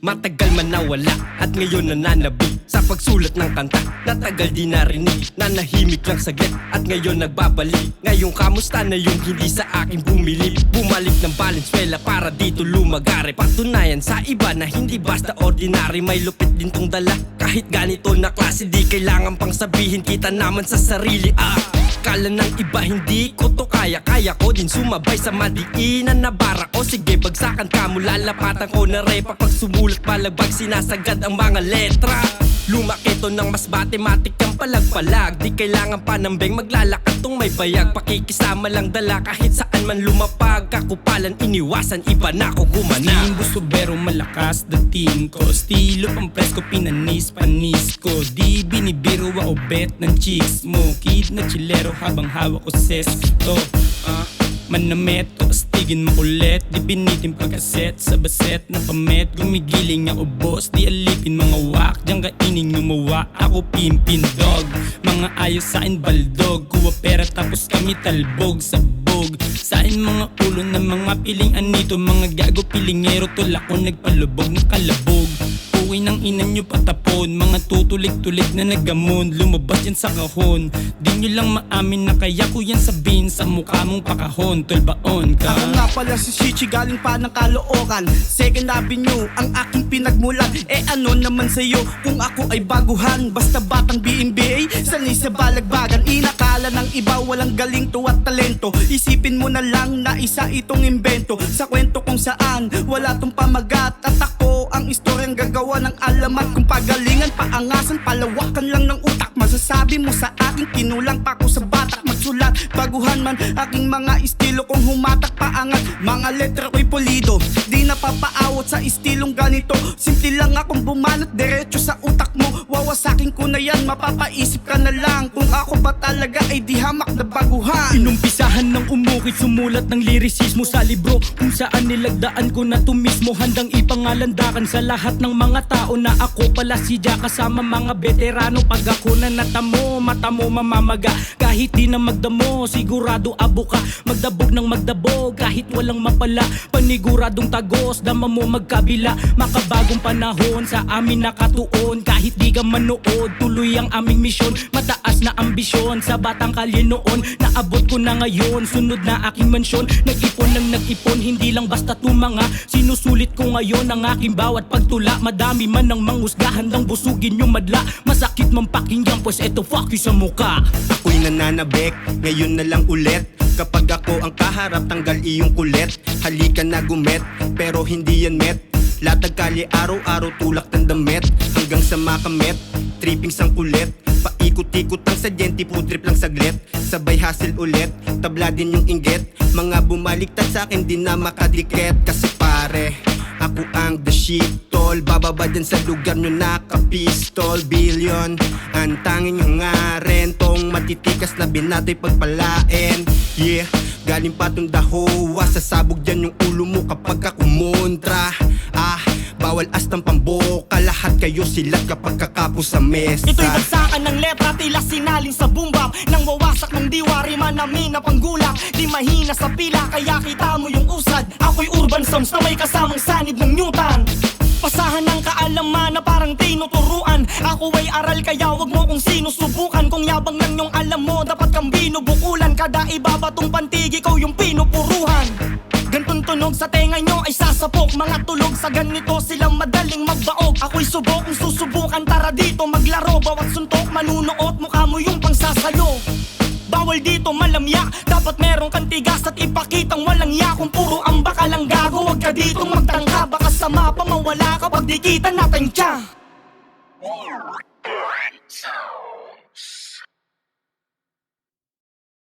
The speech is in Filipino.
Matagal man nawala at ngayon nananabik sa pagsulat ng kanta. Natagal di narinig, nanahimik lang saglit at ngayon nagbabalik. Ngayong kamusta na yung hindi sa akin bumili. Bumalik ng Valenzuela para dito lumagari. Patunayan sa iba na hindi basta ordinary. May lupit din tong dala kahit ganito na klase. Di kailangan pang sabihin, kita naman sa sarili. Kala ng iba hindi ko to kaya. Kaya ko din sumabay sa madiinan na bara ko. Sige bagsakan ka mo, lalapatan ko na repa. Pag sumulat palagbag sinasagad ang mga letra. Lumaki to ng mas matematik ang palag-palag. Di kailangan pa ng beng, maglalakad tong may bayag. Pakikisama lang dala kahit saan man lumapag. Kakupalan iniwasan, iba na ko gumana. Timbo sobero malakas dating ko. Estilo pang presko, pinanis-panis ko. Di binibiro ako bet ng chicks mo. Kid na chilero habang hawak ko sesto. Manamet o astigin makulit. Di binitin pagkaset sa baset na pamet. Gumigiling ako boss, di alipin mga wak. Diyan kainin gumawa, ako pimpin dog. Mga ayos sa'kin baldog. Kuha pera tapos kami talbog sa bog. Sa'kin mga ulo ng mga piling anito. Mga gago pilingero, tulak ko nagpalubog ng kalabog. Uwi ng inan nyo patapon. Mga tutulig-tulig na nagamon. Lumabas yan sa kahon. Di nyo lang maamin na kaya ko yan sabihin sa mukha mong pakahon. Tulbaon ka. Ako nga pala si Shichi, galing pa ng Caloocan. Second Avenue, ang aking pinagmulan. Ano naman sa'yo kung ako ay baguhan? Basta batang BMBA, sanay sa balagbagan. Inakala ng iba walang galing to at talento. Isipin mo na lang na isa itong imbento. Sa kwento kung saan wala tong pamagat. At ako ang istoryang gagawa ng alamat. Kung pagalingan, paangasan, palawakan lang ng utak. Masasabi mo sa akin, kinulang pa ko sa batak. Magsulat, baguhan man aking mga estilo. Kung humatak paangat, mga letra ko'y pulido. Di napapaawat sa estilong ganito. Simple lang akong bumanat, diretso sa utak mo. Wawasakin ko na yan, mapapaisip ka na lang. Kung ako ba talaga ay di hamak na baguhan. Inumpisahan ng umukit, sumulat ng lirisismo sa libro. Kung saan nilagdaan ko na to mismo. Handang ipangalandakan sa lahat ng mga tao na ako pala si Jack. Kasama mga veterano, pag ako na natamo, mata mo mamamaga. Kahit di na magdamo, sigurado abo ka. Magdabog ng magdabog, kahit walang mapala. Paniguradong tagos, dama mo magkabila. Makabagong panahon, sa amin nakatuon. Kahit di ka manood, tuloy ang aming misyon. Mataas na ambisyon, sa batang kalye noon. Naabot ko na ngayon, sunod na aking mansyon. Nag-ipon ng nag-ipon, hindi lang basta tumanga. Sinusulit ko ngayon ang aking bawat pagtula. Madami man ang mangusgahan ng busugin yung madla. Masakit man pakinggan, pues eto fuck you sa muka. Ako'y nananabik, ngayon na lang ulit. Kapag ako ang kaharap, tanggal iyong kulit. Halika na gumet, pero hindi yan met. Latag kalye araw-araw, tulak ng damit. Hanggang sa makamit, tripping sang kulit. Paikot-ikot ang sadyente, putrip lang saglit. Sabay hassle ulit, tabla din yung inggit. Mga bumaliktad sa'kin, di na makadikit. Kasi pare, ako ang the shit tol. Bababa din sa lugar nyo naka-pistol. Billion, ang tanging hangarin. Tong matitikas na binato'y pagpalain. Yeah, galing pa tong dahowa. Sasabog dyan yung ulo mo kapag ka kumontra. Bawal astang pamboka. Lahat kayo silat kapag kakapo sa mesa. Ito'y bagsakan ng letra, tila sinalin sa boombap. Nang wawasak ng diwari, manami na panggulak. Di mahina sa pila, kaya kita mo yung usad. Ako'y urban sounds na may kasamang sanib ng Newton. Pasahan ng kaalaman na parang tinuturuan. Ako ay aral kaya wag mo kong sinusubukan. Kung yabang lang yung alam mo, dapat kang binubukulan. Kada ibabatong pantig, ikaw yung pinupuruhan. Gantong tunog sa tenga nyo ay sasapok. Mga tulog sa ganito silang madaling magbaog. Ako'y subok kung susubukan, tara dito maglaro. Bawat suntok manunuot, mukha mo yung pangsasayo. Bawal dito malamya, dapat meron kang tigas at ipakitang walang ya. Kung puro ang baka lang gago, wag ka dito magtangka. Baka sama pa mawala kapag di kita natin siya.